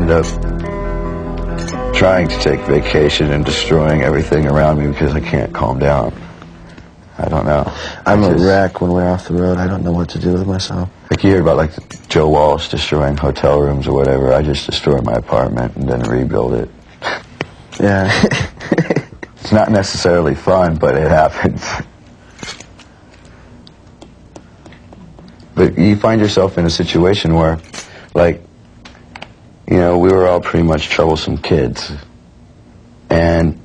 end up trying to take vacation and destroying everything around me because I can't calm down. I don't know. I'm a wreck when we're off the road. I don't know what to do with myself. Like you hear about like Joe Walsh destroying hotel rooms or whatever. I just destroy my apartment and then rebuild it. Yeah. It's not necessarily fun, but it happens. But you find yourself in a situation where, like, you know, we were all pretty much troublesome kids. And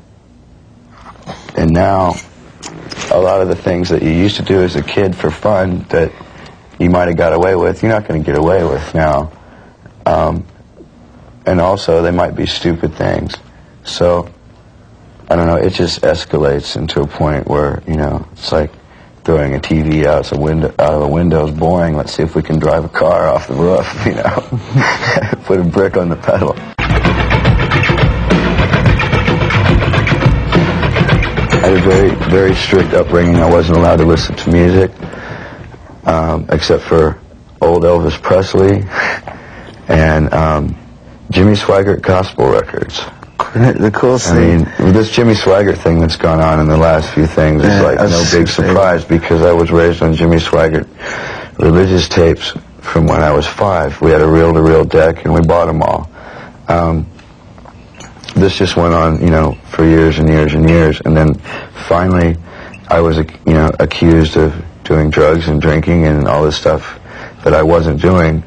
now, a lot of the things that you used to do as a kid for fun that you might have got away with, you're not going to get away with now. And also, they might be stupid things. So, I don't know, it just escalates into a point where, you know, it's like throwing a TV out of a window is boring. Let's see if we can drive a car off the roof, you know. Put a brick on the pedal. I had a very, very strict upbringing. I wasn't allowed to listen to music, except for old Elvis Presley and Jimmy Swaggart gospel records. The coolest thing. I mean, this Jimmy Swaggart thing that's gone on in the last few things is like no big surprise because I was raised on Jimmy Swaggart religious tapes from when I was 5. We had a reel-to-reel deck and we bought them all. This just went on, you know, for years and years and years, and then finally I was, you know, accused of doing drugs and drinking and all this stuff that I wasn't doing.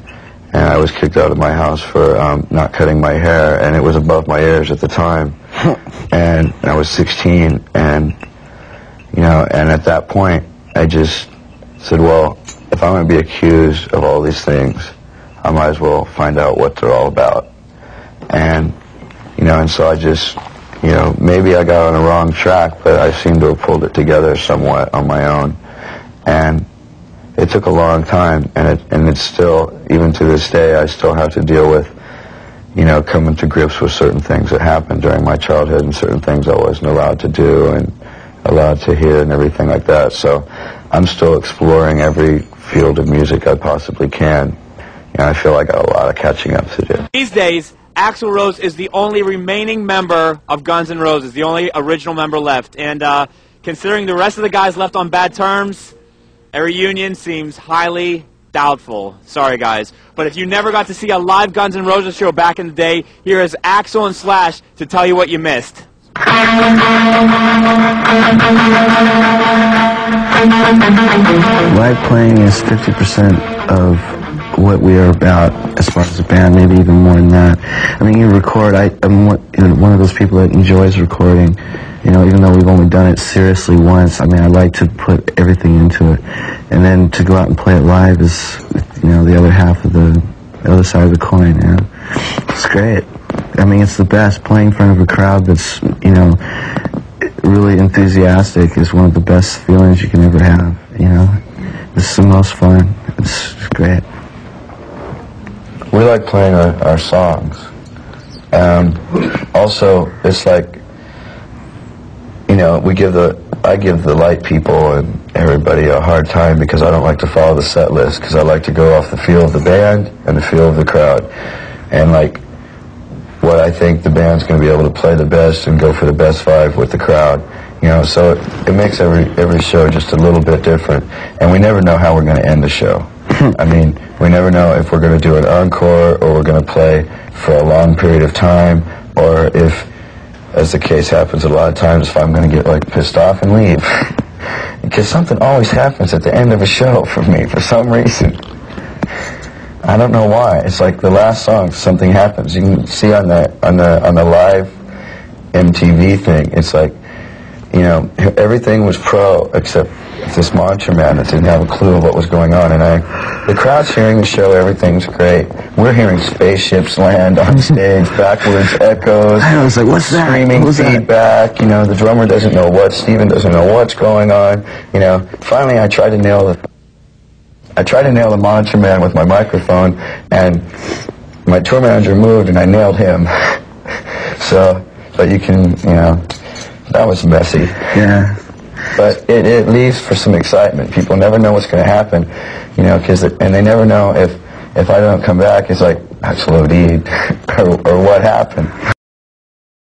And I was kicked out of my house for not cutting my hair, and it was above my ears at the time. And I was 16, and, you know, and at that point, I just said, well, if I'm going to be accused of all these things, I might as well find out what they're all about. And, you know, and so I just, you know, maybe I got on a wrong track, but I seem to have pulled it together somewhat on my own. And it took a long time, and it's still, even to this day, I still have to deal with, you know, coming to grips with certain things that happened during my childhood and certain things I wasn't allowed to do and allowed to hear and everything like that. So I'm still exploring every field of music I possibly can. And I feel like I got a lot of catching up to do. These days, Axl Rose is the only remaining member of Guns N' Roses, the only original member left. And considering the rest of the guys left on bad terms, a reunion seems highly doubtful. Sorry, guys. But if you never got to see a live Guns N' Roses show back in the day, here is Axl and Slash to tell you what you missed. Live playing is 50% of what we are about as far as a band, maybe even more than that. I mean, you record, I'm one of those people that enjoys recording. You know, even though we've only done it seriously once, I mean, I like to put everything into it. And then to go out and play it live is, you know, the other half of the other side of the coin, you know. It's great. I mean, it's the best. Playing in front of a crowd that's, you know, really enthusiastic is one of the best feelings you can ever have, you know. It's the most fun. It's great. We like playing our songs. Also, it's like, you know, I give the light people and everybody a hard time because I don't like to follow the set list because I like to go off the feel of the band and the feel of the crowd and like what I think the band's going to be able to play the best and go for the best vibe with the crowd, you know. So it makes every show just a little bit different, and we never know how we're going to end the show. I mean, we never know if we're going to do an encore or we're going to play for a long period of time, or if, as the case happens a lot of times, if I'm going to get like pissed off and leave. Because something always happens at the end of a show for me for some reason. I don't know why. It's like the last song, something happens. You can see on the live MTV thing, it's like, you know, everything was pro except this monster man that didn't have a clue of what was going on, and the crowd's hearing the show, everything's great. We're hearing spaceships land on stage, backwards echoes. I was like, what's that? Screaming feedback, you know, the drummer doesn't know Steven doesn't know what's going on, you know. Finally, I tried to nail the monster man with my microphone, and my tour manager moved, and I nailed him. So, but you can, you know, that was messy. Yeah. But it leaves for some excitement. People never know what's going to happen, you know, and they never know if I don't come back, it's like, Axl OD'd. or what happened.